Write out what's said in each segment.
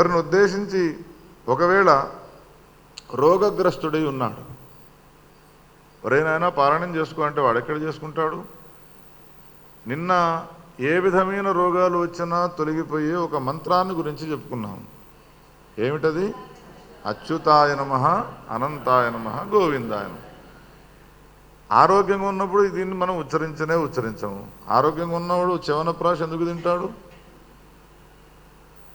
వారిని ఉద్దేశించి ఒకవేళ రోగగ్రస్తుడై ఉన్నాడు, ఎవరైనా పారాయణం చేసుకో అంటే వాడెక్కడ చేసుకుంటాడు? నిన్న ఏ విధమైన రోగాలు వచ్చినా తొలగిపోయే ఒక మంత్రాన్ని గురించి చెప్పుకున్నాం. ఏమిటది? అచ్యుతాయ నమః, అనంతాయ నమః, గోవిందాయ నమః. ఆరోగ్యంగా ఉన్నప్పుడు దీన్ని మనం ఉచ్చరించము. ఆరోగ్యంగా ఉన్నవాడు చవనప్రాశ ఎందుకు తింటాడు?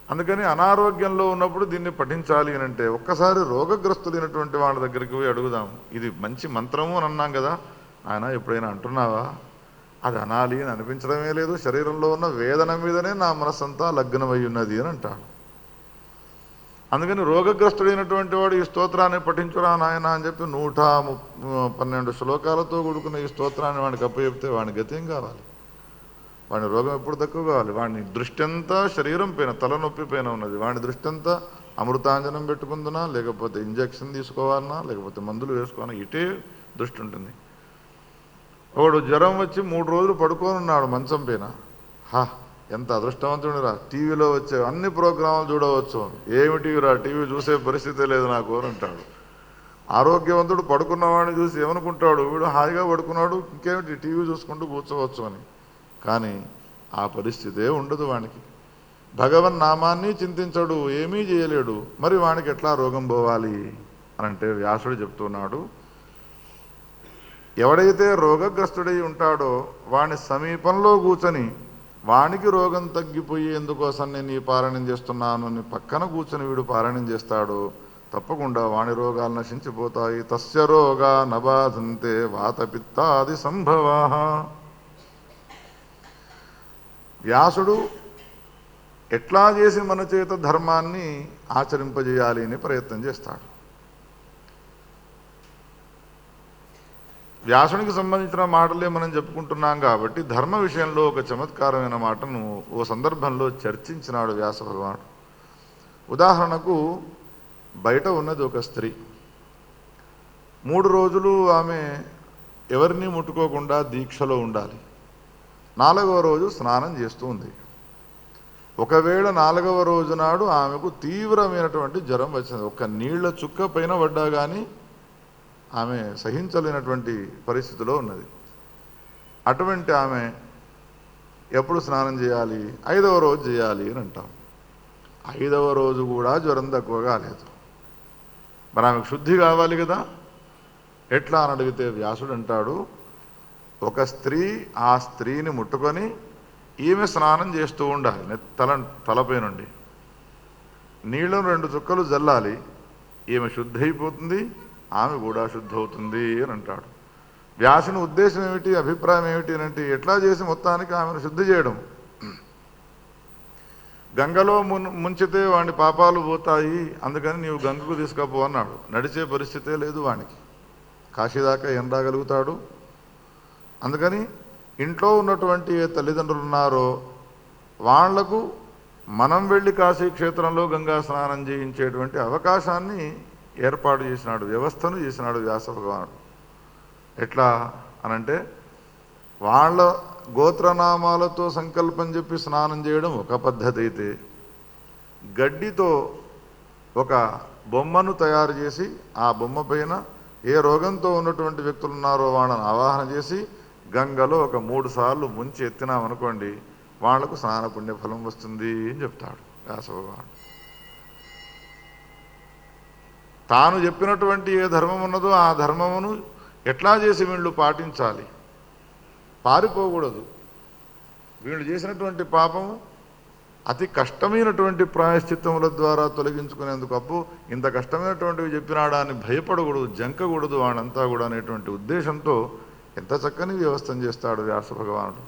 అందుకని అనారోగ్యంలో ఉన్నప్పుడు దీన్ని పఠించాలి అని అంటే ఒక్కసారి రోగగ్రస్తులైనటువంటి వాళ్ళ దగ్గరికి పోయి అడుగుదాం. ఇది మంచి మంత్రము అని అన్నాం కదా, ఆయన ఎప్పుడైనా అంటున్నావా? అది అనాలి అని అనిపించడమే లేదు. శరీరంలో ఉన్న వేదన మీదనే నా మనస్సంతా లగ్నమై ఉన్నది అని అంటాడు. అందుకని రోగగ్రస్తుడైనటువంటి వాడు ఈ స్తోత్రాన్ని పఠించురా నాయన అని చెప్పి 112 శ్లోకాలతో కూడుకున్న ఈ స్తోత్రాన్ని వాడికి అప్పచెప్తే వాడిని గతి ఏం కావాలి? వాడి రోగం ఎప్పుడు తక్కువ కావాలి? వాడిని దృష్టి అంతా శరీరం పైన, తలనొప్పి పైన ఉన్నది. వాడి దృష్టి అంతా అమృతాంజనం పెట్టుకుందునా, లేకపోతే ఇంజక్షన్ తీసుకోవాలన్నా, లేకపోతే మందులు వేసుకోవాలన్నా, ఇటే దృష్టి ఉంటుంది. ఒకడు జ్వరం వచ్చి 3 రోజులు పడుకొని ఉన్నాడు మంచం పైన. ఎంత అదృష్టవంతుడిరా, టీవీలో వచ్చే అన్ని ప్రోగ్రాములు చూడవచ్చు. ఏమి టీవీరా, టీవీ చూసే పరిస్థితే లేదు నాకు అని అంటాడు. ఆరోగ్యవంతుడు పడుకున్నవాడిని చూసి ఏమనుకుంటాడు? వీడు హాయిగా పడుకున్నాడు, ఇంకేమిటి టీవీ చూసుకుంటూ కూర్చోవచ్చు అని. కానీ ఆ పరిస్థితే ఉండదు వానికి. భగవన్ నామాన్ని చింతించడు, ఏమీ చేయలేడు. మరి వానికి ఎట్లా రోగం పోవాలి అని అంటే వ్యాసుడు చెప్తున్నాడు, ఎవడైతే రోగగ్రస్తుడై ఉంటాడో వాని సమీపంలో కూర్చొని వానికి రోగం తగ్గిపోయి ఎందుకోసం నేను ఈ పారాయణం చేస్తున్నాను అని పక్కన కూర్చొని వీడు పారాయణం చేస్తాడో తప్పకుండా వాని రోగాలు నశించిపోతాయి. తస్య రోగా నబాధంతే వాతపిత్తాది సంభవా. వ్యాసుడు ఎట్లా చేసి మన చేత ధర్మాన్ని ఆచరింపజేయాలి అని ప్రయత్నం చేస్తాడు. వ్యాసునికి సంబంధించిన మాటలే మనం చెప్పుకుంటున్నాం కాబట్టి ధర్మ విషయంలో ఒక చమత్కారమైన మాటను ఓ సందర్భంలో చర్చించినాడు వ్యాస భగవానుడు. ఉదాహరణకు, బయట ఉన్నది ఒక స్త్రీ. 3 రోజులు ఆమె ఎవరిని ముట్టుకోకుండా దీక్షలో ఉండాలి. 4వ రోజు స్నానం చేస్తూ ఉంది. ఒకవేళ 4వ రోజు నాడు ఆమెకు తీవ్రమైనటువంటి జ్వరం వచ్చింది, ఒక్క నీళ్ల చుక్క పైన పడ్డా కానీ ఆమె సహించలేనటువంటి పరిస్థితిలో ఉన్నది. అటువంటి ఆమె ఎప్పుడు స్నానం చేయాలి? 5వ రోజు చేయాలి అని అంటాం. 5వ రోజు కూడా జ్వరం తక్కువ కాలేదు. మరి ఆమెకు శుద్ధి కావాలి కదా, ఎట్లా అని అడిగితే వ్యాసుడు అంటాడు, ఒక స్త్రీ ఆ స్త్రీని ముట్టుకొని ఈమె స్నానం చేస్తూ ఉండాలి. తలపై నుండి నీళ్లను 2 చుక్కలు జల్లాలి. ఈమె శుద్ధి అయిపోతుంది, ఆమె కూడా శుద్ధి అవుతుంది అని అంటాడు. వ్యాసుని ఉద్దేశం ఏమిటి, అభిప్రాయం ఏమిటి అని అంటే ఎట్లా చేసి మొత్తానికి ఆమెను శుద్ధి చేయడం. గంగలో ముంచితే వాడి పాపాలు పోతాయి, అందుకని నీవు గంగకు తీసుకపో అన్నాడు. నడిచే పరిస్థితే లేదు వానికి, కాశీదాకా ఏం రాగలుగుతాడు? అందుకని ఇంట్లో ఉన్నటువంటి ఏ తల్లిదండ్రులు ఉన్నారో వాళ్లకు మనం వెళ్ళి కాశీ క్షేత్రంలో గంగా స్నానం చేయించేటువంటి అవకాశాన్ని ఏర్పాటు చేసినాడు, వ్యవస్థను చేసినాడు వ్యాస భగవానుడు. ఎట్లా అనంటే, వాళ్ళ గోత్రనామాలతో సంకల్పం చెప్పి స్నానం చేయడం ఒక పద్ధతి అయితే, గడ్డితో ఒక బొమ్మను తయారు చేసి ఆ బొమ్మ పైన ఏ రోగంతో ఉన్నటువంటి వ్యక్తులు ఉన్నారో వాళ్ళని ఆవాహన చేసి గంగలో ఒక 3 సార్లు ముంచి ఎత్తినామనుకోండి, వాళ్లకు స్నాన పుణ్యఫలం వస్తుంది అని చెప్తాడు వ్యాస భగవానుడు. తాను చెప్పినటువంటి ఏ ధర్మం ఉన్నదో ఆ ధర్మమును ఎట్లా చేసి వీళ్ళు పాటించాలి, పారిపోకూడదు. వీళ్ళు చేసినటువంటి పాపము అతి కష్టమైనటువంటి ప్రాయశ్చిత్తముల ద్వారా తొలగించుకునేందుకు, అప్పు ఇంత కష్టమైనటువంటివి చెప్పినాడా అని భయపడకూడదు, జంకకూడదు వాడంతా కూడా అనేటువంటి ఉద్దేశంతో ఎంత చక్కని వ్యవస్థను చేస్తాడు వ్యాస భగవానుడు.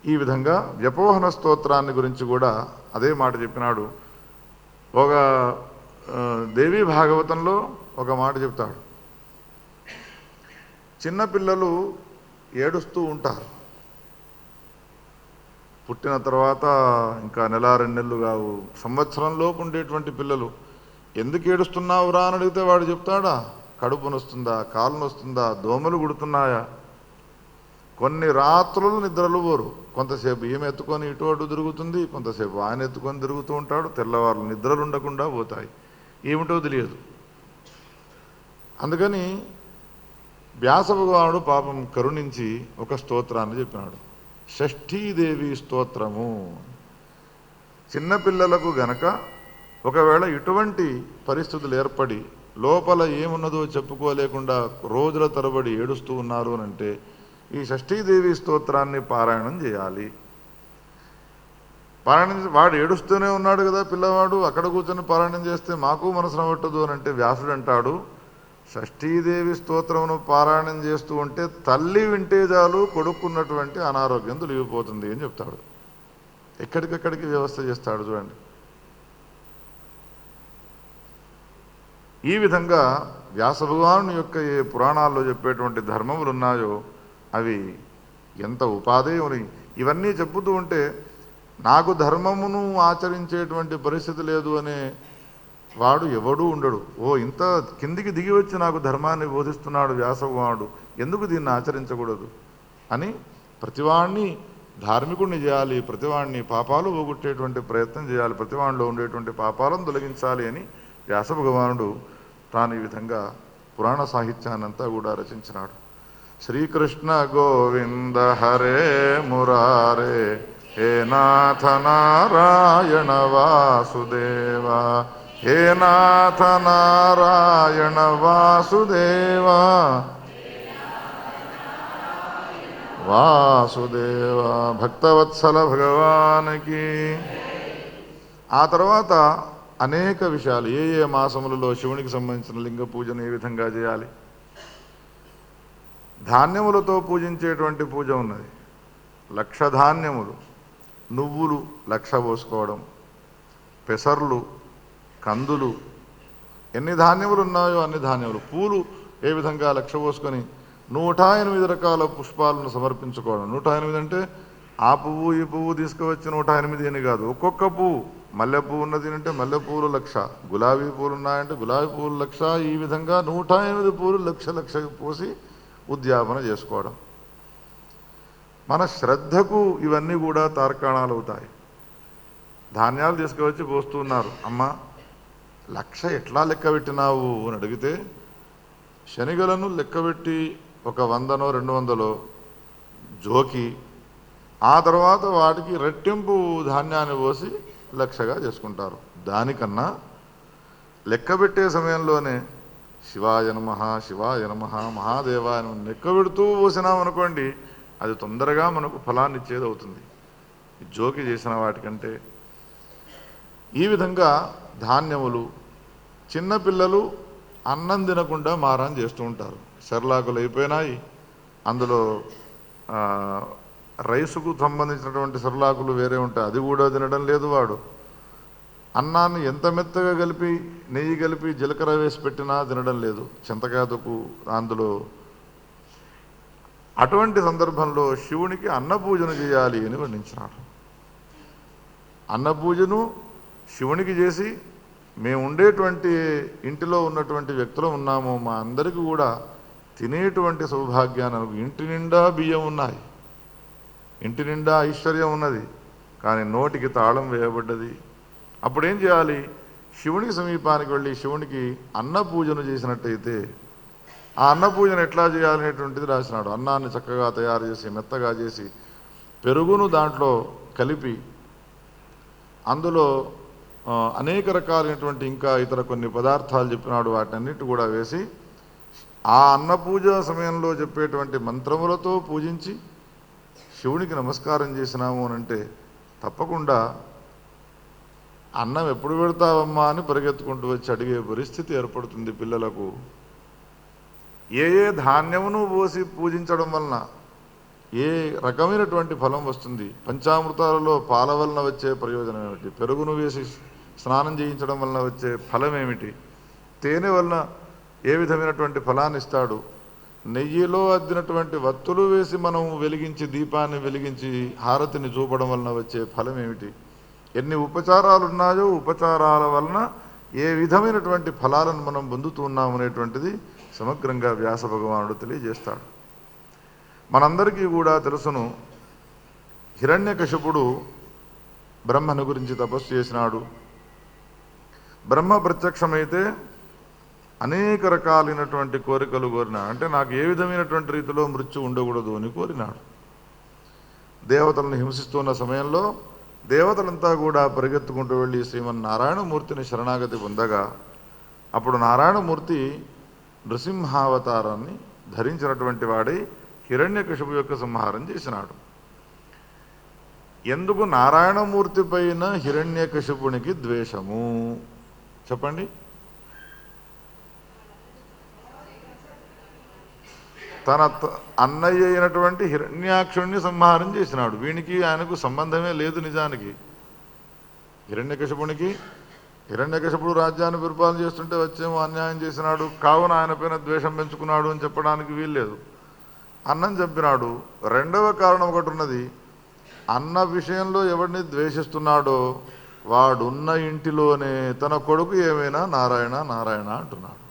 ఈ విధంగా వ్యపోహన స్తోత్రాన్ని గురించి కూడా అదే మాట చెప్పినాడు. ఒక దేవీ భాగవతంలో ఒక మాట చెప్తాడు, చిన్నపిల్లలు ఏడుస్తూ ఉంటారు. పుట్టిన తర్వాత ఇంకా 1-2 నెలలు కావు, సంవత్సరంలోపు ఉండేటువంటి పిల్లలు ఎందుకు ఏడుస్తున్నావురా అని అడిగితే వాడు చెప్తాడా? కడుపు నొస్తుందా, కాలు నొస్తుందా, దోమలు కుడుతున్నాయా, కొన్ని రాత్రులు నిద్రలు పోరు. కొంతసేపు ఈమె ఎత్తుకొని ఇటు అటు తిరుగుతుంది, కొంతసేపు ఆయన ఎత్తుకొని తిరుగుతూ ఉంటాడు. తెల్లవారులు నిద్రలు ఉండకుండా పోతాయి. ఏమిటో తెలియదు. అందుకని వ్యాస భగవానుడు పాపం కరుణించి ఒక స్తోత్రాన్ని చెప్పినాడు, షష్ఠీదేవి స్తోత్రము. చిన్నపిల్లలకు గనక ఒకవేళ ఇటువంటి పరిస్థితులు ఏర్పడి లోపల ఏమున్నదో చెప్పుకోలేకుండా రోజుల తరబడి ఏడుస్తూ ఉన్నారు అంటే ఈ షష్ఠీదేవి స్తోత్రాన్ని పారాయణం చేయాలి. పారాయణం వాడు ఏడుస్తూనే ఉన్నాడు కదా పిల్లవాడు, అక్కడ కూర్చొని పారాయణం చేస్తే మాకు మనసున పట్టదు అని అంటే వ్యాసుడు అంటాడు, షష్ఠీదేవి స్తోత్రమును పారాయణం చేస్తూ ఉంటే తల్లి వింటే చాలు కొడుకున్నటువంటి అనారోగ్యం తొలగిపోతుంది అని చెప్తాడు. ఎక్కడికక్కడికి వ్యవస్థ చేస్తాడు చూడండి. ఈ విధంగా వ్యాస భగవాను యొక్క ఏ పురాణాల్లో చెప్పేటువంటి ధర్మములు ఉన్నాయో అవి ఎంత ఉపాధి ఉన్నాయి. ఇవన్నీ చెప్పుతూ ఉంటే నాకు ధర్మమును ఆచరించేటువంటి పరిస్థితి లేదు అనే వాడు ఎవడూ ఉండడు. ఇంత కిందికి దిగి వచ్చి నాకు ధర్మాన్ని బోధిస్తున్నాడు వ్యాస భగవానుడు, ఎందుకు దీన్ని ఆచరించకూడదు అని ప్రతివాణ్ణి ధార్మికుడిని చేయాలి, ప్రతివాణ్ణి పాపాలు పోగొట్టేటువంటి ప్రయత్నం చేయాలి, ప్రతివాణిలో ఉండేటువంటి పాపాలను తొలగించాలి అని వ్యాస భగవానుడు తాను ఈ విధంగా పురాణ సాహిత్యాన్నంతా కూడా రచించినాడు. శ్రీకృష్ణ గోవింద హరే మురారే హే నాథ నారాయణ వాసుదేవ, హే నాథ నారాయణ వాసుదేవ వాసుదేవ భక్తవత్సల భగవానికి. ఆ తర్వాత అనేక విషయాలు, ఏ మాసములలో శివునికి సంబంధించిన లింగ పూజను ఏ విధంగా చేయాలి. ధాన్యములతో పూజించేటువంటి పూజ ఉన్నది. లక్ష ధాన్యములు, నువ్వులు లక్ష పోసుకోవడం, పెసర్లు, కందులు, ఎన్ని ధాన్యములు ఉన్నాయో అన్ని ధాన్యములు, పూలు ఏ విధంగా లక్ష పోసుకొని 108 రకాల పుష్పాలను సమర్పించుకోవడం. 108 అంటే ఆ పువ్వు ఈ పువ్వు తీసుకువచ్చి 108 అని కాదు. ఒక్కొక్క పువ్వు, మల్లె పువ్వు ఉన్నది అంటే మల్లె పువ్వులు 1,00,000, గులాబీ పువ్వులు ఉన్నాయంటే గులాబీ పువ్వులు 1,00,000. ఈ విధంగా 108 పువ్వులు లక్ష పోసి ఉద్యాపన చేసుకోవడం. మన శ్రద్ధకు ఇవన్నీ కూడా తార్కాణాలు అవుతాయి. ధాన్యాలు తీసుకువచ్చి పోస్తున్నారు. అమ్మ 1,00,000 ఎట్లా లెక్క పెట్టినావు అని అడిగితే, శనిగలను లెక్కబెట్టి ఒక 100నో 200లో జోకి ఆ తర్వాత వాటికి రెట్టింపు ధాన్యాన్ని పోసి 1,00,000గా చేసుకుంటారు. దానికన్నా లెక్కబెట్టే సమయంలోనే శివాయ నమః శివాయ నమః మహాదేవాయ నమః లెక్కబెడుతూ పోసినామనుకోండి, అది తొందరగా మనకు ఫలాన్ని ఇచ్చేది అవుతుంది జోకి చేసిన వాటికంటే. ఈ విధంగా ధాన్యములు, చిన్నపిల్లలు అన్నం తినకుండా మారాన్ చేస్తూ ఉంటారు. సెర్లాకులు అయిపోయినాయి, అందులో రైసుకు సంబంధించినటువంటి సెర్లాకులు వేరే ఉంటాయి, అది కూడా తినడం లేదు. వాడు అన్నాన్ని ఎంత మెత్తగా కలిపి నెయ్యి కలిపి జీలకర్ర వేసి పెట్టినా తినడం లేదు, చింతకాయకు అందులో. అటువంటి సందర్భంలో శివునికి అన్నపూజను చేయాలి అని వర్ణించినాడు. అన్నపూజను శివునికి చేసి మేము ఉండేటువంటి ఇంటిలో ఉన్నటువంటి వ్యక్తులు ఉన్నాము, మా అందరికీ కూడా తినేటువంటి సౌభాగ్యాన్ని, ఇంటి నిండా బియ్యం ఉన్నాయి, ఇంటి నిండా ఐశ్వర్యం ఉన్నది, కానీ నోటికి తాళం వేయబడ్డది. అప్పుడేం చేయాలి? శివునికి సమీపానికి వెళ్ళి శివునికి అన్నపూజను చేసినట్టయితే, ఆ అన్నపూజను ఎట్లా చేయాలనేటువంటిది రాసినాడు. అన్నాన్ని చక్కగా తయారు చేసి మెత్తగా చేసి పెరుగును దాంట్లో కలిపి అందులో అనేక రకాలైనటువంటి ఇంకా ఇతర కొన్ని పదార్థాలు చెప్పినాడు. వాటన్నిటి కూడా వేసి ఆ అన్నపూజ సమయంలో చెప్పేటువంటి మంత్రములతో పూజించి శివునికి నమస్కారం చేసినాము అనంటే తప్పకుండా అన్నం ఎప్పుడు పెడతావమ్మా అని పరిగెత్తుకుంటూ వచ్చి అడిగే పరిస్థితి ఏర్పడుతుంది పిల్లలకు. ఏ ధాన్యమును పోసి పూజించడం వలన ఏ రకమైనటువంటి ఫలం వస్తుంది? పంచామృతాలలో పాల వలన వచ్చే ప్రయోజనం ఏమిటి? పెరుగును వేసి స్నానం చేయించడం వలన వచ్చే ఫలం ఏమిటి? తేనె వలన ఏ విధమైనటువంటి ఫలాన్ని ఇస్తాడు? నెయ్యిలో అద్దినటువంటి వత్తులు వేసి మనం వెలిగించి దీపాన్ని వెలిగించి హారతిని చూపడం వలన వచ్చే ఫలం ఏమిటి? ఎన్ని ఉపచారాలు ఉన్నాయో ఉపచారాల వలన ఏ విధమైనటువంటి ఫలాలను మనం పొందుతున్నామనేటువంటిది సమగ్రంగా వ్యాస భగవానుడు తెలియజేస్తాడు. మనందరికీ కూడా తెలుసును, హిరణ్యకశిపుడు బ్రహ్మను గురించి తపస్సు చేసినాడు. బ్రహ్మ ప్రత్యక్షమైతే అనేక రకాలైనటువంటి కోరికలు కోరినాడు. అంటే నాకు ఏ విధమైనటువంటి రీతిలో మృత్యు ఉండకూడదు అని కోరినాడు. దేవతలను హింసిస్తున్న సమయంలో దేవతలంతా కూడా పరిగెత్తుకుంటూ వెళ్ళి శ్రీమన్నారాయణమూర్తిని శరణాగతి పొందగా అప్పుడు నారాయణమూర్తి నృసింహావతారాన్ని ధరించినటువంటి వాడై హిరణ్యకశిపు యొక్క సంహారం చేసినాడు. ఎందుకు నారాయణమూర్తి పైన హిరణ్యకశిపునికి ద్వేషము చెప్పండి? తన అన్నయ్య అయినటువంటి హిరణ్యాక్షుణ్ణి సంహారం చేసినాడు. వీనికి ఆయనకు సంబంధమే లేదు. నిజానికి హిరణ్యకశిపుడు రాజ్యాన్ని పరిపాలన చేస్తుంటే వచ్చేమో అన్యాయం చేసినాడు, కావున ఆయన పైన ద్వేషం పెంచుకున్నాడు అని చెప్పడానికి వీల్లేదు. అన్నం చంపినాడు. రెండవ కారణం ఒకటి ఉన్నది. అన్న విషయంలో ఎవరిని ద్వేషిస్తున్నాడో వాడున్న ఇంటిలోనే తన కొడుకు ఏమైనా నారాయణ నారాయణ అంటున్నాడు.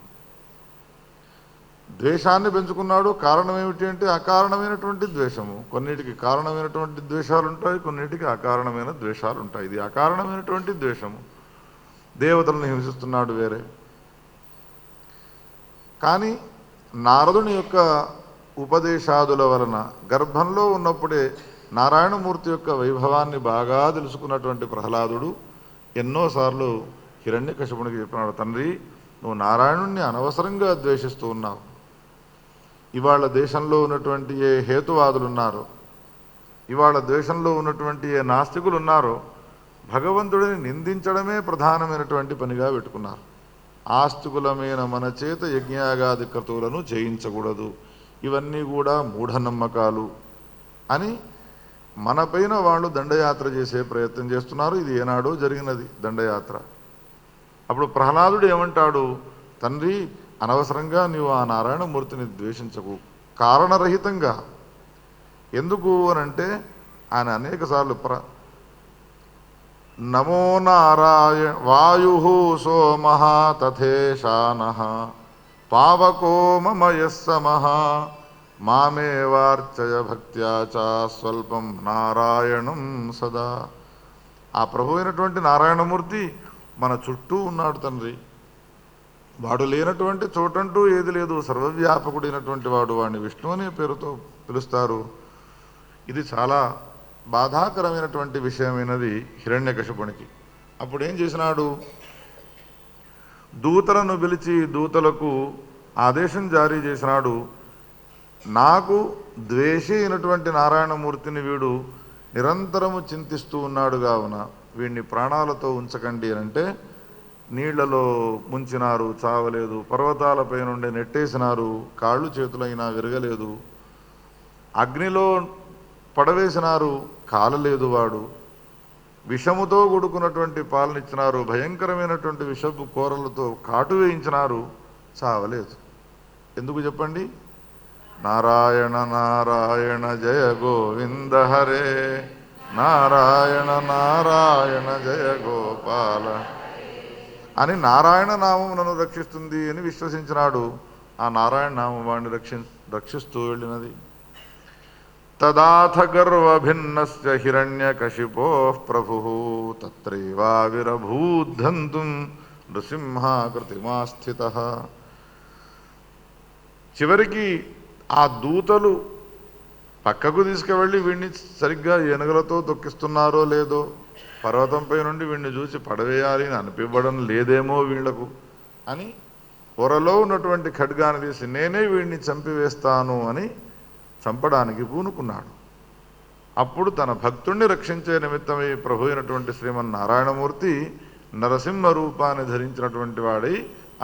ద్వేషాన్ని పెంచుకున్నాడు. కారణం ఏమిటి అంటే అకారణమైనటువంటి ద్వేషము. కొన్నిటికి కారణమైనటువంటి ద్వేషాలు ఉంటాయి, కొన్నిటికి అకారణమైన ద్వేషాలు ఉంటాయి. ఇది అకారణమైనటువంటి ద్వేషము. దేవతలను హింసిస్తున్నాడు వేరే. కానీ నారదుని యొక్క ఉపదేశాదుల వలన గర్భంలో ఉన్నప్పుడే నారాయణమూర్తి యొక్క వైభవాన్ని బాగా తెలుసుకున్నటువంటి ప్రహ్లాదుడు ఎన్నోసార్లు హిరణ్యకశిపునికి చెప్పినాడు, తండ్రి నువ్వు నారాయణుణ్ణి అనవసరంగా ద్వేషిస్తూ ఉన్నావు. ఇవాళ దేశంలో ఉన్నటువంటి ఏ హేతువాదులు ఉన్నారో, ఇవాళ దేశంలో ఉన్నటువంటి ఏ నాస్తికులు ఉన్నారో భగవంతుడిని నిందించడమే ప్రధానమైనటువంటి పనిగా పెట్టుకున్నారు. ఆస్తికులమైన మన చేత యజ్ఞయాగాది క్రతువులను చేయించకూడదు, ఇవన్నీ కూడా మూఢనమ్మకాలు అని మనపైన వాళ్ళు దండయాత్ర చేసే ప్రయత్నం చేస్తున్నారు. ఇది ఏనాడో జరిగినది దండయాత్ర. అప్పుడు ప్రహ్లాదుడు ఏమంటాడు, తండ్రి అనవసరంగా నీవు ఆ నారాయణమూర్తిని ద్వేషించకు, కారణరహితంగా. ఎందుకు అనంటే ఆయన అనేక సార్లు నమో నారాయణ వాయు సోమః తథేశానః పావకో మమ యస్సమః మామేవార్చయ భక్త్యా చ స్వల్పం నారాయణం సదా. ఆ ప్రభు అయినటువంటి నారాయణమూర్తి మన చుట్టూ ఉన్నాడు తండ్రి. వాడు లేనటువంటి చోటంటూ ఏది లేదు. సర్వవ్యాపకుడైనటువంటి వాడు. వాడిని విష్ణు అనే పేరుతో పిలుస్తారు. ఇది చాలా బాధాకరమైనటువంటి విషయమైనది హిరణ్యకశిపునికి. అప్పుడు ఏం చేసినాడు, దూతలను పిలిచి దూతలకు ఆదేశం జారీ చేసినాడు, నాకు ద్వేషి అయినటువంటి నారాయణమూర్తిని వీడు నిరంతరము చింతిస్తూ ఉన్నాడు, కావున వీడిని ప్రాణాలతో ఉంచకండి అంటే నీళ్లలో ముంచినారు, చావలేదు. పర్వతాలపై నుండి నెట్టేసినారు, కాళ్ళు చేతులైనా విరగలేదు. అగ్నిలో పడవేసినారు, కాలలేదు వాడు. విషముతో కూడుకున్నటువంటి పాలనిచ్చినారు, భయంకరమైనటువంటి విషపు కూరలతో కాటు వేయించినారు, చావలేదు. ఎందుకు చెప్పండి? నారాయణ నారాయణ జయ గోవింద హరే, నారాయణ నారాయణ జయ గోపాల అని నారాయణ నామం నన్ను రక్షిస్తుంది అని విశ్వసించినాడు. ఆ నారాయణ నామం వాడిని రక్షిస్తూ వెళ్ళినది. తదాథ గర్వభిన్నస్య హిరణ్యకశిపో ప్రభు తత్రైవావిరభూద్ధంతుం నృసింహాకృతిమాస్థితః. చివరికి ఆ దూతలు పక్కకు తీసుకువెళ్ళి వీడిని సరిగ్గా ఏనుగులతో తొక్కిస్తున్నారో లేదో, పర్వతంపై నుండి వీడిని చూసి పడవేయాలి అని అనిపించడం లేదేమో వీళ్లకు అని పొరలో ఉన్నటువంటి ఖడ్గాన్ని తీసి నేనే వీడిని చంపివేస్తాను అని చంపడానికి పూనుకున్నాడు. అప్పుడు తన భక్తుణ్ణి రక్షించే నిమిత్తమై ప్రభు అయినటువంటి శ్రీమన్నారాయణమూర్తి నరసింహ రూపాన్ని ధరించినటువంటి వాడై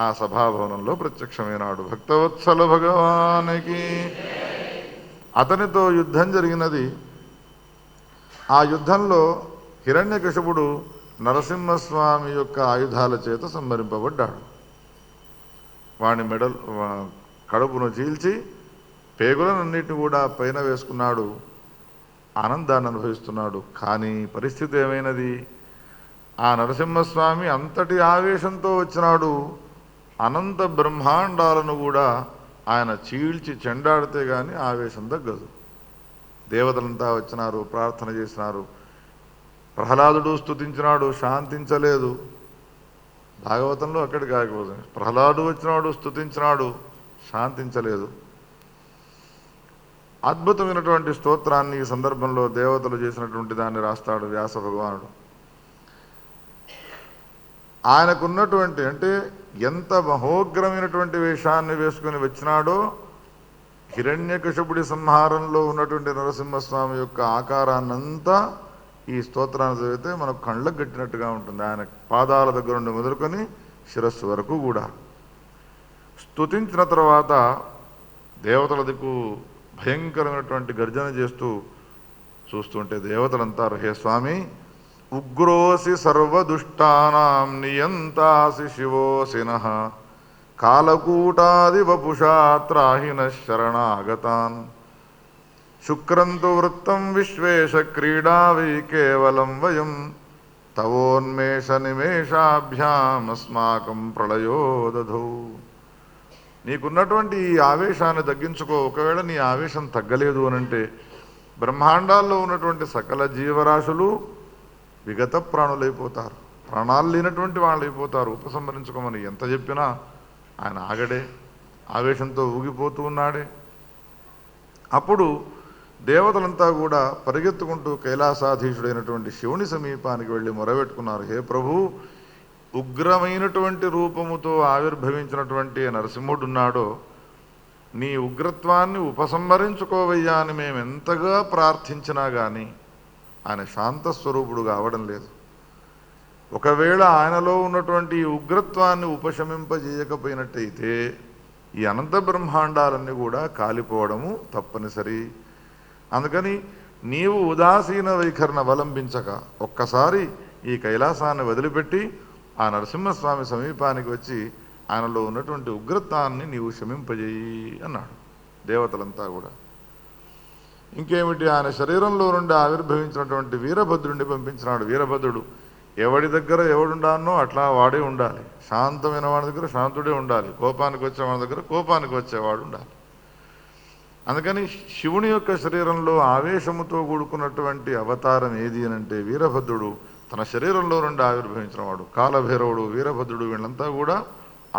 ఆ సభాభవనంలో ప్రత్యక్షమైనాడు. భక్తవత్సల భగవానికి. అతనితో యుద్ధం జరిగినది. ఆ యుద్ధంలో హిరణ్యకశిపుడు నరసింహస్వామి యొక్క ఆయుధాల చేత సంహరింపబడ్డాడు. వాని కడుపును చీల్చి పేగులనన్నిటిని కూడా పైన వేసుకున్నాడు. ఆనందాన్ని అనుభవిస్తున్నాడు. కానీ పరిస్థితి ఏమైనది? ఆ నరసింహస్వామి అంతటి ఆవేశంతో వచ్చినాడు. అనంత బ్రహ్మాండాలను కూడా ఆయన చీల్చి చెండాడితే కానీ ఆవేశం తగ్గదు. దేవతలంతా వచ్చినారు, ప్రార్థన చేసినారు. ప్రహ్లాదుడు స్తుతించినాడు, శాంతించలేదు. భాగవతంలో అక్కడికి ఆగిపోతుంది. ప్రహ్లాదుడు వచ్చినాడు, స్తుతించినాడు, శాంతించలేదు. అద్భుతమైనటువంటి స్తోత్రాన్ని ఈ సందర్భంలో దేవతలు చేసినటువంటి దాన్ని రాస్తాడు వ్యాస భగవానుడు. ఆయనకున్నటువంటి అంటే ఎంత మహోగ్రమైనటువంటి వేషాన్ని వేసుకుని వచ్చినాడో, హిరణ్యకశపుడి సంహారంలో ఉన్నటువంటి నరసింహస్వామి యొక్క ఆకారాన్నంతా ఈ స్తోత్రాన్ని చదివితే మనకు కళ్ళకు గట్టినట్టుగా ఉంటుంది. ఆయన పాదాల దగ్గర నుండి మొదలుకొని శిరస్సు వరకు కూడా స్తుతించిన తర్వాత దేవతల దిక్కు భయంకరమైనటువంటి గర్జన చేస్తూ చూస్తుంటే దేవతలంటారు, హే స్వామి, ఉగ్రోసి సర్వదుష్టానాం నియంతాసి శివోసినః కాలకూటాది వపుషా త్రాహిన శరణాగతాన్ శుక్రంతు వృత్తం విశ్వేశ క్రీడావై కేవలం వయం తవోన్మేష నిమేషాభ్యాం అస్మాకం ప్రళయో దధౌ. నీకున్నటువంటి ఈ ఆవేశాన్ని తగ్గించుకో. ఒకవేళ నీ ఆవేశం తగ్గలేదు అనంటే బ్రహ్మాండాల్లో ఉన్నటువంటి సకల జీవరాశులు విగత ప్రాణులైపోతారు, ప్రాణాలు లేనటువంటి వాళ్ళు అయిపోతారు. ఉపసంహరించుకోమని ఎంత చెప్పినా ఆయన ఆగడే, ఆవేశంతో ఊగిపోతూ ఉన్నాడే. అప్పుడు దేవతలంతా కూడా పరిగెత్తుకుంటూ కైలాసాధీశుడైనటువంటి శివుని సమీపానికి వెళ్ళి మొరబెట్టుకున్నారు, హే ప్రభు, ఉగ్రమైనటువంటి రూపముతో ఆవిర్భవించినటువంటి నరసింహుడు ఉన్నాడో, నీ ఉగ్రత్వాన్ని ఉపసంహరించుకోవయ్యా అని మేము ఎంతగా ప్రార్థించినా కానీ ఆయన శాంతస్వరూపుడు కావడం లేదు. ఒకవేళ ఆయనలో ఉన్నటువంటి ఈ ఉగ్రత్వాన్ని ఉపశమింపజేయకపోయినట్టయితే ఈ అనంత బ్రహ్మాండాలన్నీ కూడా కాలిపోవడము తప్పనిసరి. అందుకని నీవు ఉదాసీన వైఖరిని అవలంబించక ఒక్కసారి ఈ కైలాసాన్ని వదిలిపెట్టి ఆ నరసింహస్వామి సమీపానికి వచ్చి ఆయనలో ఉన్నటువంటి ఉగ్రత్వాన్ని నీవు శమింపజేయి అన్నాడు. దేవతలంతా కూడా ఇంకేమిటి, ఆయన శరీరంలో నుండి ఆవిర్భవించినటువంటి వీరభద్రుడిని పంపించినాడు. వీరభద్రుడు ఎవడి దగ్గర ఎవడుండానో అట్లా వాడే ఉండాలి. శాంతమైన వాడి దగ్గర శాంతుడే ఉండాలి, కోపానికి వచ్చేవాడి దగ్గర కోపానికి వచ్చేవాడు ఉండాలి. అందుకని శివుని యొక్క శరీరంలో ఆవేశముతో కూడుకున్నటువంటి అవతారం ఏది అనంటే వీరభద్రుడు తన శరీరంలో నుండి ఆవిర్భవించిన వాడు. కాలభైరవుడు, వీరభద్రుడు వీళ్ళంతా కూడా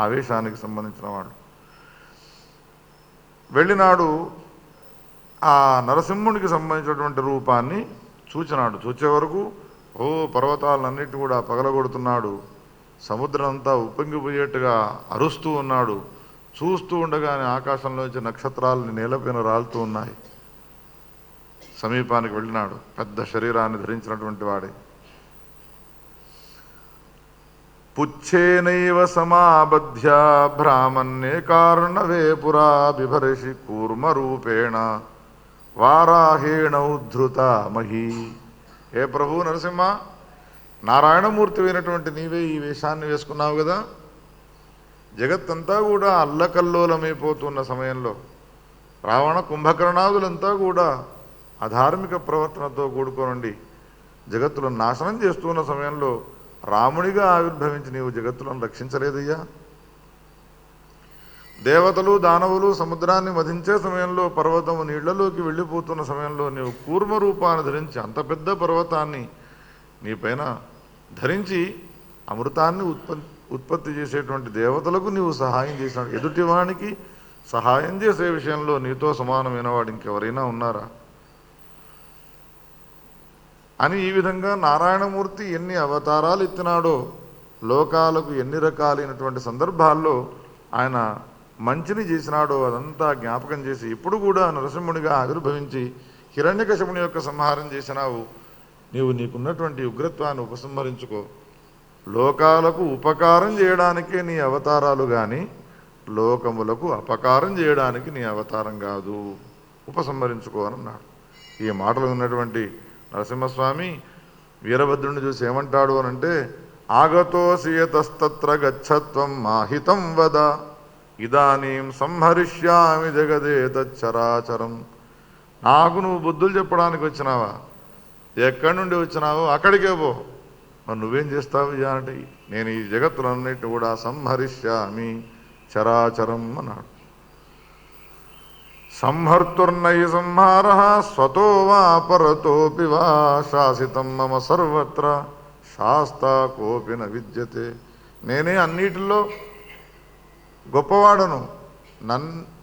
ఆవేశానికి సంబంధించిన వాడు. వెళ్ళినాడు, ఆ నరసింహునికి సంబంధించినటువంటి రూపాన్ని చూచినాడు. చూచే వరకు పర్వతాలన్నిటి కూడా పగలగొడుతున్నాడు, సముద్రం అంతా ఉప్పొంగిపోయేట్టుగా అరుస్తూ ఉన్నాడు. చూస్తూ ఉండగానే ఆకాశంలోంచి నక్షత్రాలని నేలపైన రాలుతూ ఉన్నాయి. సమీపానికి వెళ్ళినాడు, పెద్ద శరీరాన్ని ధరించినటువంటి వాడే. పుచ్చేనైవ సమాబధ్య బ్రాహ్మణ్యే కారణవే పురా బిభర్షి కూర్మరూపేణ వారాహేణ ఉద్ధృత మహీ. ఏ ప్రభు నరసింహ, నారాయణమూర్తి అయినటువంటి నీవే ఈ వేషాన్ని వేసుకున్నావు కదా. జగత్తంతా కూడా అల్లకల్లోలమైపోతున్న సమయంలో రావణ కుంభకర్ణాదులంతా కూడా అధార్మిక ప్రవర్తనతో కూడుకోనండి జగత్తులను నాశనం చేస్తున్న సమయంలో రామునిగా ఆవిర్భవించి నీవు జగత్తులను రక్షించలేదయ్యా. దేవతలు దానవులు సముద్రాన్ని మధించే సమయంలో పర్వతము నీళ్లలోకి వెళ్ళిపోతున్న సమయంలో నీవు కూర్మ రూపాన్ని ధరించి అంత పెద్ద పర్వతాన్ని నీపైన ధరించి అమృతాన్ని ఉత్పత్తి చేసేటువంటి దేవతలకు నీవు సహాయం చేసినాడు. ఎదుటివానికి సహాయం చేసే విషయంలో నీతో సమానమైన వాడు ఇంకెవరైనా ఉన్నారా అని ఈ విధంగా నారాయణమూర్తి ఎన్ని అవతారాలు ఎత్తినాడో, లోకాలకు ఎన్ని రకాలైనటువంటి సందర్భాల్లో ఆయన మంచిని చేసినాడో అదంతా జ్ఞాపకం చేసి ఇప్పుడు కూడా నరసింహునిగా ఆవిర్భవించి హిరణ్యకశపుని యొక్క సంహారం చేసినావు. నీవు నీకున్నటువంటి ఉగ్రత్వాన్ని ఉపసంహరించుకో. లోకాలకు ఉపకారం చేయడానికే నీ అవతారాలు కానీ లోకములకు అపకారం చేయడానికి నీ అవతారం కాదు, ఉపసంహరించుకో అని అన్నాడు. ఈ మాటలు ఉన్నటువంటి నరసింహస్వామి వీరభద్రుడిని చూసి ఏమంటాడు అనంటే, ఆగతోసియతస్తత్ర గచ్చత్వం మాహితం వద ఇదానీం సంహరిష్యామి జగదేతచ్చరాచరం. నాకు నువ్వు బుద్ధులు చెప్పడానికి వచ్చినావా? ఎక్కడి నుండి వచ్చినావో అక్కడికే పో. మరి నువ్వేం చేస్తావు అంటే, నేను ఈ జగత్తులన్నిటి కూడా సంహరిష్యామి చరాచరం అన్నాడు. సంహర్తుర్నై సంహార స్వతో వా పరతోపి వా శాసితం మమ సర్వత్ర శాస్తా కోపి న విద్యతే. నేనే అన్నిటిలో గొప్పవాడను.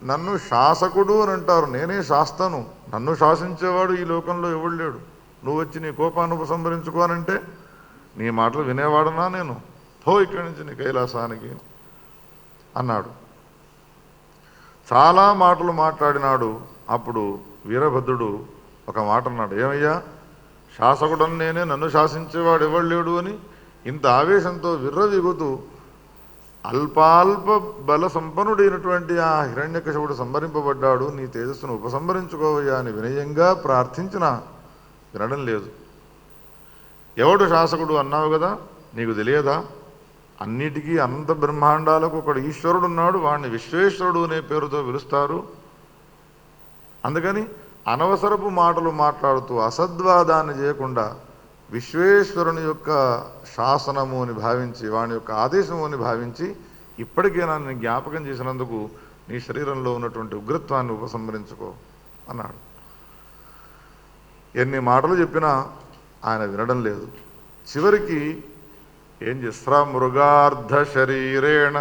నన్ను శాసకుడు అని అంటారు, నేనే శాస్తను. నన్ను శాసించేవాడు ఈ లోకంలో ఎవడు లేడు. నువ్వు వచ్చి నీ కోపాన్ని ఉపసంహరించుకోనంటే నీ మాటలు వినేవాడనా నేను? పో ఇక్కడి నుంచి నీ కైలాసానికి అన్నాడు. చాలా మాటలు మాట్లాడినాడు. అప్పుడు వీరభద్రుడు ఒక మాట అన్నాడు. ఏమయ్యా, శాసకుడని నేనే, నన్ను శాసించేవాడు ఎవడు లేడు అని ఇంత ఆవేశంతో విర్రవీగుతూ అల్పాల్ప బల సంపన్నుడైనటువంటి ఆ హిరణ్యకశిపుడు సంహరింపబడ్డాడు. నీ తేజస్సును ఉపసంహరించుకోవయ్యా అని వినయంగా ప్రార్థించినా వినడం లేదు. ఎవడు శాసకుడు అన్నావు కదా, నీకు తెలియదా? అన్నిటికీ అనంత బ్రహ్మాండాలకు ఒకడు ఈశ్వరుడు ఉన్నాడు, వాడిని విశ్వేశ్వరుడు అనే పేరుతో పిలుస్తారు. అందుకని అనవసరపు మాటలు మాట్లాడుతూ అసద్వాదాన్ని చేయకుండా విశ్వేశ్వరుని యొక్క శాసనము అని భావించి, వాని యొక్క ఆదేశము అని భావించి ఇప్పటికైనా నేను జ్ఞాపకం చేసినందుకు నీ శరీరంలో ఉన్నటువంటి ఉగ్రత్వాన్ని ఉపసంహరించుకో అన్నాడు. ఎన్ని మాటలు చెప్పినా ఆయన వినడం లేదు. చివరికి ఏం చేస్తా, మృగార్ధ శరీరేణ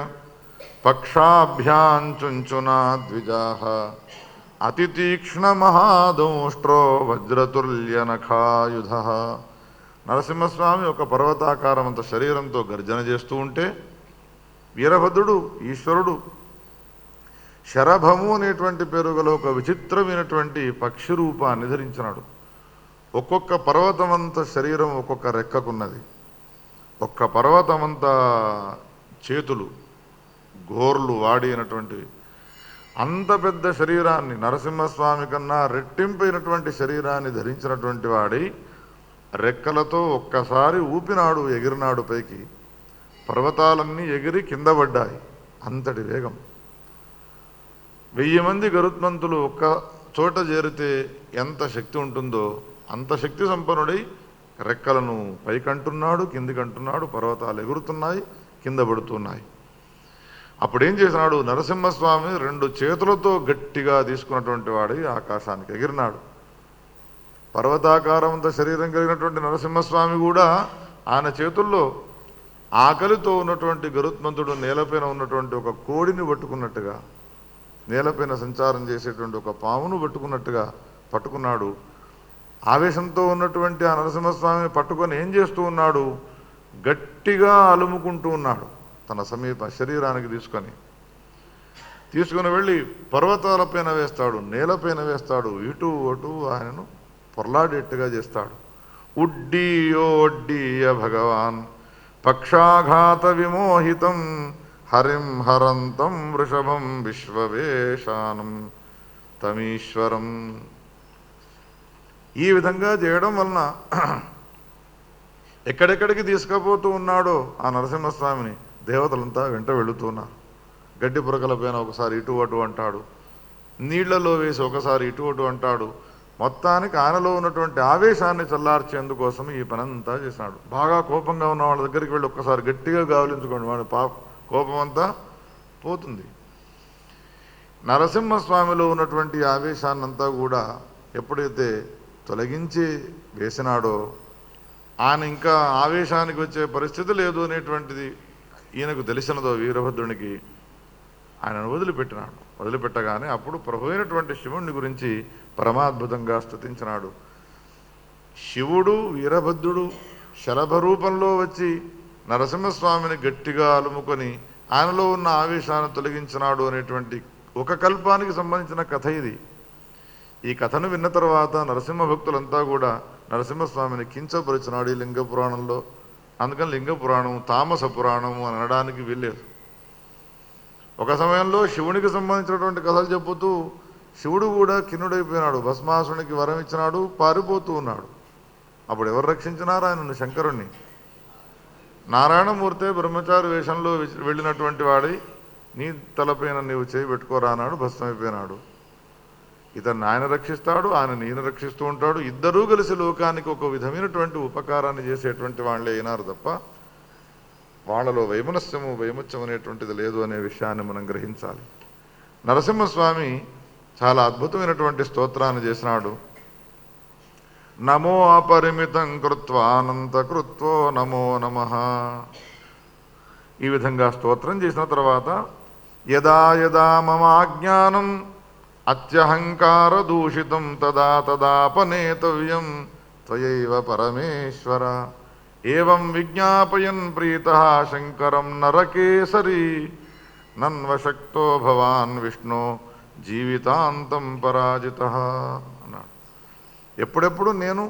పక్షాభ్యాంచుంచునా ద్విజాహ అతి తీక్ష్ణ మహాదౌష్ట్రో వజ్రతుల్య నఖాయుధ. నరసింహస్వామి ఒక పర్వతాకారమంత శరీరంతో గర్జన చేస్తూ ఉంటే వీరభద్రుడు ఈశ్వరుడు శరభము అనేటువంటి పేరు గల ఒక విచిత్రమైనటువంటి పక్షి రూపాన్ని ధరించినాడు. ఒక్కొక్క పర్వతమంత శరీరం ఒక్కొక్క రెక్కకున్నది. ఒక్క పర్వతమంత చేతులు, గోర్లు వాడినటువంటి అంత పెద్ద శరీరాన్ని, నరసింహస్వామి కన్నా రెట్టింపైనటువంటి శరీరాన్ని ధరించినటువంటి వాడి రెక్కలతో ఒక్కసారి ఊపినాడు, ఎగిరినాడు పైకి. పర్వతాలన్నీ ఎగిరి కింద పడ్డాయి. అంతటి వేగం. 1000 మంది గరుత్మంతులు ఒక్క చోట చేరితే ఎంత శక్తి ఉంటుందో అంత శక్తి సంపన్నుడై రెక్కలను పైకంటున్నాడు, కిందికంటున్నాడు. పర్వతాలు ఎగురుతున్నాయి, కింద పడుతున్నాయి. అప్పుడేం చేసినాడు, నరసింహస్వామి 2 చేతులతో గట్టిగా తీసుకున్నటువంటి వాడి ఆకాశానికి ఎగిరినాడు. పర్వతాకారంత శరీరం కలిగినటువంటి నరసింహస్వామి కూడా ఆయన చేతుల్లో ఆకలితో ఉన్నటువంటి గరుత్మంతుడు నేలపైన ఉన్నటువంటి ఒక కోడిని పట్టుకున్నట్టుగా, నేలపైన సంచారం చేసేటువంటి ఒక పామును పట్టుకున్నట్టుగా పట్టుకున్నాడు. ఆవేశంతో ఉన్నటువంటి ఆ నరసింహస్వామిని పట్టుకొని ఏం చేస్తూ ఉన్నాడు, గట్టిగా అలుముకుంటూ ఉన్నాడు. తన సమీప శరీరానికి తీసుకొని వెళ్ళి పర్వతాలపైన వేస్తాడు, నేలపైన వేస్తాడు, ఇటు అటు ఆయనను పొరలాడేట్టుగా చేస్తాడు. ఉడ్డీయోడ్డీయ భగవాన్ పక్షాఘాత విమోహితం హరిం హరంతం వృషభం విశ్వవేశానం తమీశ్వరం. ఈ విధంగా చేయడం వలన ఎక్కడెక్కడికి తీసుకుపోతూ ఉన్నాడో ఆ నరసింహస్వామిని దేవతలంతా వెంట వెళుతున్నారు. గడ్డి పురకలపైన ఒకసారి ఇటు అటు అంటాడు, నీళ్లలో వేసి ఒకసారి ఇటు అటు అంటాడు. మొత్తానికి ఆయనలో ఉన్నటువంటి ఆవేశాన్ని చల్లార్చేందుకోసం ఈ పనంతా చేశాడు. బాగా కోపంగా ఉన్న వాళ్ళ దగ్గరికి వెళ్ళి ఒక్కసారి గట్టిగా గావలించుకోండి, వాడి కోపం అంతా పోతుంది. నరసింహస్వామిలో ఉన్నటువంటి ఆవేశాన్నంతా కూడా ఎప్పుడైతే తొలగించి వేసినాడో ఆయన ఇంకా ఆవేశానికి వచ్చే పరిస్థితి లేదు అనేటువంటిది ఈయనకు తెలిసినదో వీరభద్రునికి ఆయనను వదిలిపెట్టగానే అప్పుడు ప్రభు అయినటువంటి శివుణ్ణి గురించి పరమాద్భుతంగా స్తుతించినాడు. శివుడు వీరభద్రుడు శలభ రూపంలో వచ్చి నరసింహస్వామిని గట్టిగా అలుముకొని ఆయనలో ఉన్న ఆవేశాన్ని తొలగించినాడు అనేటువంటి ఒక కల్పానికి సంబంధించిన కథ ఇది. ఈ కథను విన్న తర్వాత నరసింహ భక్తులంతా కూడా నరసింహస్వామిని కించపరిచినాడు ఈ లింగ పురాణంలో. అందుకని లింగ పురాణం తామస పురాణము అని అనడానికి వీల్లేదు. ఒక సమయంలో శివునికి సంబంధించినటువంటి కథలు చెబుతూ శివుడు కూడా కిన్నుడైపోయినాడు. భస్మాసునికి వరం ఇచ్చినాడు, పారిపోతూ ఉన్నాడు. అప్పుడు ఎవరు రక్షించినారు ఆయనను? శంకరుణ్ణి. నారాయణమూర్తే బ్రహ్మచారి వేషంలో వెళ్ళినటువంటి వాడి నీ తలపైన నీవు చేయి పెట్టుకోరా అన్నాడు, భస్మైపోయినాడు. ఇతన్ని ఆయన రక్షిస్తాడు, ఆయన ఈయన రక్షిస్తూ ఉంటాడు. ఇద్దరూ కలిసి లోకానికి ఒక విధమైనటువంటి ఉపకారాన్ని చేసేటువంటి వాళ్ళే అయినారు తప్ప వాళ్ళలో వైమనస్యము వైముత్యం అనేటువంటిది లేదు అనే విషయాన్ని మనం గ్రహించాలి. నరసింహస్వామి చాలా అద్భుతమైనటువంటి స్తోత్రాన్ని చేసినాడు. నమో అపరిమితం కృత్వా అనంత కృత్వో నమో నమః. ఈ విధంగా స్తోత్రం చేసిన తర్వాత యదా యదా మమ అజ్ఞానం అత్యహంకార దూషితం తదా తదాపనేతవ్యం త్వయైవ పరమేశ్వర. ఏవం విజ్ఞాపయన్ ప్రీతః శంకరం నరకేసరి నన్వశక్తో భవాన్ విష్ణు జీవితాంతం పరాజితః అన్నాడు. ఎప్పుడెప్పుడు నేను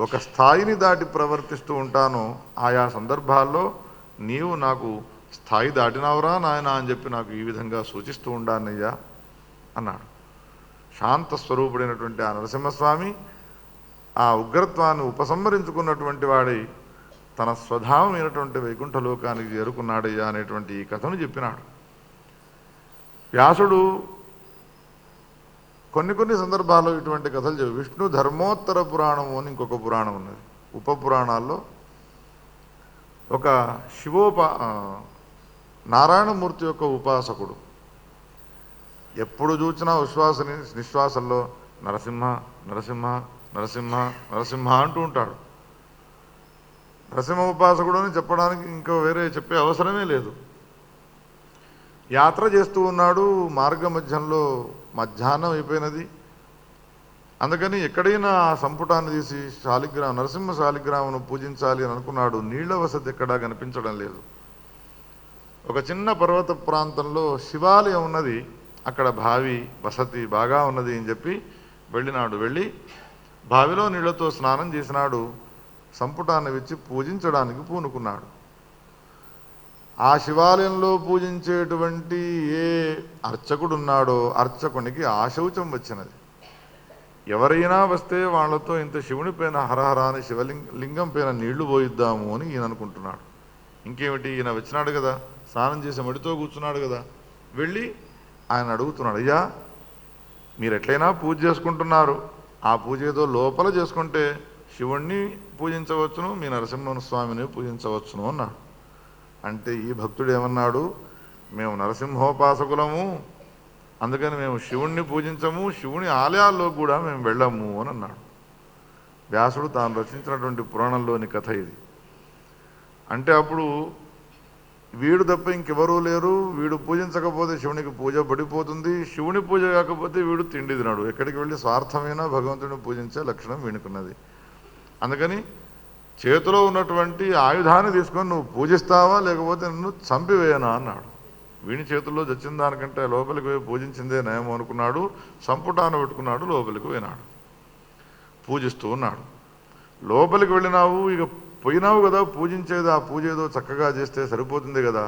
ఒక స్థాయిని దాటి ప్రవర్తిస్తూ ఉంటానో ఆయా సందర్భాల్లో నీవు నాకు స్థాయి దాటినవరా నాయన అని చెప్పి నాకు ఈ విధంగా సూచిస్తూ ఉండానయ్యా అన్నాడు. శాంత స్వరూపుడైనటువంటి ఆ నరసింహస్వామి ఆ ఉగ్రత్వాన్ని ఉపసంహరించుకున్నటువంటి వాడై తన స్వధామైనటువంటి వైకుంఠలోకానికి చేరుకున్నాడయ్యా అనేటువంటి ఈ కథను చెప్పినాడు. వ్యాసుడు కొన్ని సందర్భాల్లో ఇటువంటి కథలు చెప్పి విష్ణు ధర్మోత్తర పురాణము అని ఇంకొక పురాణం ఉన్నది. ఉప పురాణాల్లో ఒక నారాయణమూర్తి యొక్క ఉపాసకుడు ఎప్పుడు చూసినా నిశ్వాసంలో నరసింహ నరసింహ నరసింహ నరసింహ అంటూ ఉంటాడు. నరసింహ ఉపాసకుడు అని చెప్పడానికి ఇంకో వేరే చెప్పే అవసరమే లేదు. యాత్ర చేస్తూ ఉన్నాడు. మార్గ మధ్యంలో మధ్యాహ్నం అయిపోయినది. అందుకని ఎక్కడైనా ఆ సంపుటాన్ని తీసి నరసింహ శాలిగ్రామను పూజించాలి అని అనుకున్నాడు. నీళ్ల వసతి ఎక్కడా కనిపించడం లేదు. ఒక చిన్న పర్వత ప్రాంతంలో శివాలయం ఉన్నది. అక్కడ బావి వసతి బాగా ఉన్నది అని చెప్పి వెళ్ళినాడు. వెళ్ళి బావిలో నీళ్లతో స్నానం చేసినాడు. సంపుటాన్ని విచ్చి పూజించడానికి పూనుకున్నాడు. ఆ శివాలయంలో పూజించేటువంటి ఏ అర్చకుడున్నాడో అర్చకునికి ఆశౌచం వచ్చినది. ఎవరైనా వస్తే వాళ్లతో ఇంత శివుని పైన హరహర అని లింగం పైన నీళ్లు పోయిద్దాము అని ఈయన అనుకుంటున్నాడు. ఇంకేమిటి, ఈయన వచ్చినాడు కదా, స్నానం చేసి మడితో కూర్చున్నాడు కదా, వెళ్ళి ఆయన అడుగుతున్నాడు, అయ్యా మీరు ఎట్లయినా పూజ చేసుకుంటున్నారు, ఆ పూజ ఏదో లోపల చేసుకుంటే శివుణ్ణి పూజించవచ్చును, మీ నరసింహస్వామిని పూజించవచ్చును అన్నాడు. అంటే ఈ భక్తుడు ఏమన్నాడు, మేము నరసింహోపాసకులము, అందుకని మేము శివుణ్ణి పూజించము, శివుని ఆలయాల్లో కూడా మేము వెళ్ళము అని అన్నాడు. వ్యాసుడు తాను రచించినటువంటి పురాణంలోని కథ ఇది. అంటే అప్పుడు వీడు తప్ప ఇంకెవరూ లేరు, వీడు పూజించకపోతే శివునికి పూజ పడిపోతుంది, శివుని పూజ కాకపోతే వీడు తిండి తినడు, ఎక్కడికి వెళ్ళి స్వార్థమైన భగవంతుడిని పూజించే లక్షణం వీనుకున్నది. అందుకని చేతిలో ఉన్నటువంటి ఆయుధాన్ని తీసుకొని నువ్వు పూజిస్తావా లేకపోతే నన్ను చంపివేయనా అన్నాడు. వీని చేతుల్లో చచ్చిన దానికంటే లోపలికి పోయి పూజించిందే నయమో అనుకున్నాడు. సంపుటాన్ని పెట్టుకున్నాడు, లోపలికి పోయినాడు, పూజిస్తూ ఉన్నాడు. లోపలికి వెళ్ళినావు, ఇక పోయినావు కదా, పూజించేది ఆ పూజ ఏదో చక్కగా చేస్తే సరిపోతుంది కదా.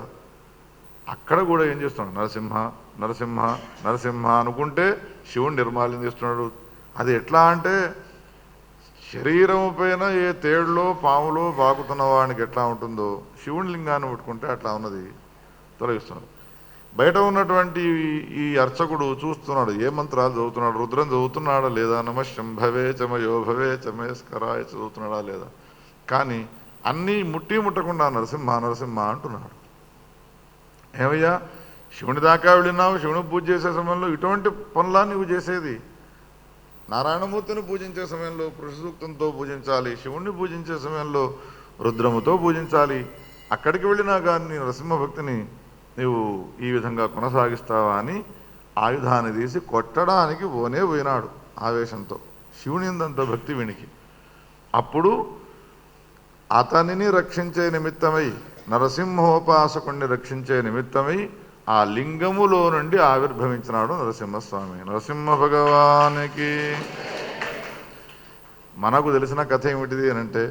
అక్కడ కూడా ఏం చేస్తున్నాడు, నరసింహ నరసింహ నరసింహ అనుకుంటే శివుని నిర్మాల్యం చేస్తున్నాడు. అది ఎట్లా అంటే శరీరం పైన ఏ తేడులో పాములో పాకుతున్న వాడికి ఎట్లా ఉంటుందో శివుని లింగాన్ని ముట్టుకుంటే అట్లా ఉన్నది, తొలగిస్తున్నాడు. బయట ఉన్నటువంటి ఈ అర్చకుడు చూస్తున్నాడు, ఏ మంత్రాలు చదువుతున్నాడు, రుద్రం చదువుతున్నాడా లేదా, నమ శంభవే చమయోభవే చమేస్కరాయ చదువుతున్నాడా లేదా, కానీ అన్నీ ముట్టకుండా నరసింహ నరసింహ అంటున్నాడు. ఏమయ్యా శివుని దాకా వెళ్ళినావు, శివుని పూజ చేసే సమయంలో ఇటువంటి పనులా నువ్వు చేసేది? నారాయణమూర్తిని పూజించే సమయంలో పురుష సూక్తంతో పూజించాలి, శివుణ్ణి పూజించే సమయంలో రుద్రముతో పూజించాలి. అక్కడికి వెళ్ళినా కానీ నరసింహ భక్తిని నీవు ఈ విధంగా కొనసాగిస్తావా అని ఆయుధాన్ని తీసి కొట్టడానికి పోయినాడు ఆవేశంతో. శివుని అంత భక్తి వీనికి. అప్పుడు అతనిని రక్షించే నిమిత్తమై, నరసింహోపాసకుణ్ణి రక్షించే నిమిత్తమై ఆ లింగములో నుండి ఆవిర్భవించినాడు నరసింహస్వామి. నరసింహ భగవానికి. మనకు తెలిసిన కథ ఏమిటిది అనంటే,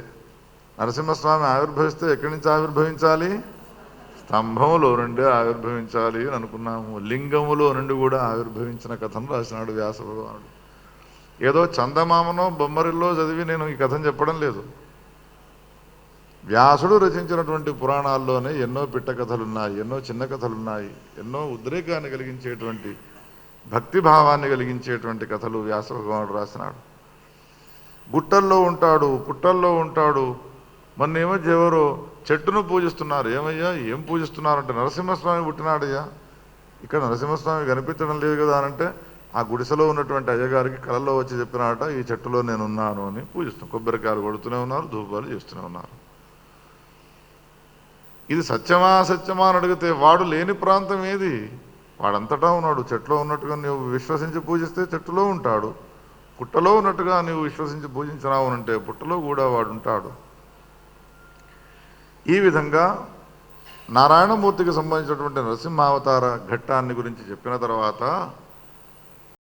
నరసింహస్వామి ఆవిర్భవిస్తే ఎక్కడి నుంచి ఆవిర్భవించాలి? స్తంభములో నుండి ఆవిర్భవించాలి అని అనుకున్నాము. లింగములో నుండి కూడా ఆవిర్భవించిన కథను రాసినాడు వ్యాస భగవానుడు. ఏదో చందమామనో బొమ్మరిల్లో చదివి నేను ఈ కథను చెప్పడం లేదు. వ్యాసుడు రచించినటువంటి పురాణాల్లోనే ఎన్నో పిట్ట కథలున్నాయి, ఎన్నో చిన్న కథలున్నాయి, ఎన్నో ఉద్రేకాన్ని కలిగించేటువంటి భక్తిభావాన్ని కలిగించేటువంటి కథలు వ్యాస భగవానుడు రాసినాడు. గుట్టల్లో ఉంటాడు, పుట్టల్లో ఉంటాడు. మొన్న ఏమో ఎవరో చెట్టును పూజిస్తున్నారు. ఏమయ్యా ఏం పూజిస్తున్నారంటే, నరసింహస్వామి పుట్టినాడయ్యా, ఇక్కడ నరసింహస్వామి కనిపించడం లేదు కదా అనంటే, ఆ గుడిసెలో ఉన్నటువంటి అయ్యగారికి కలలో వచ్చి చెప్పినాట, ఈ చెట్టులో నేను ఉన్నాను అని పూజిస్తాం. కొబ్బరికాయలు కొడుతూనే ఉన్నారు, ధూపాలు చేస్తూనే ఉన్నారు. ఇది సత్యమా అసత్యమా అని అడిగితే వాడు లేని ప్రాంతం ఏది? వాడంతటా ఉన్నాడు. చెట్లో ఉన్నట్టుగా నువ్వు విశ్వసించి పూజిస్తే చెట్టులో ఉంటాడు. పుట్టలో ఉన్నట్టుగా నువ్వు విశ్వసించి పూజించినావు అంటే పుట్టలో కూడా వాడు ఉంటాడు. ఈ విధంగా నారాయణమూర్తికి సంబంధించినటువంటి నరసింహావతార ఘట్టాన్ని గురించి చెప్పిన తర్వాత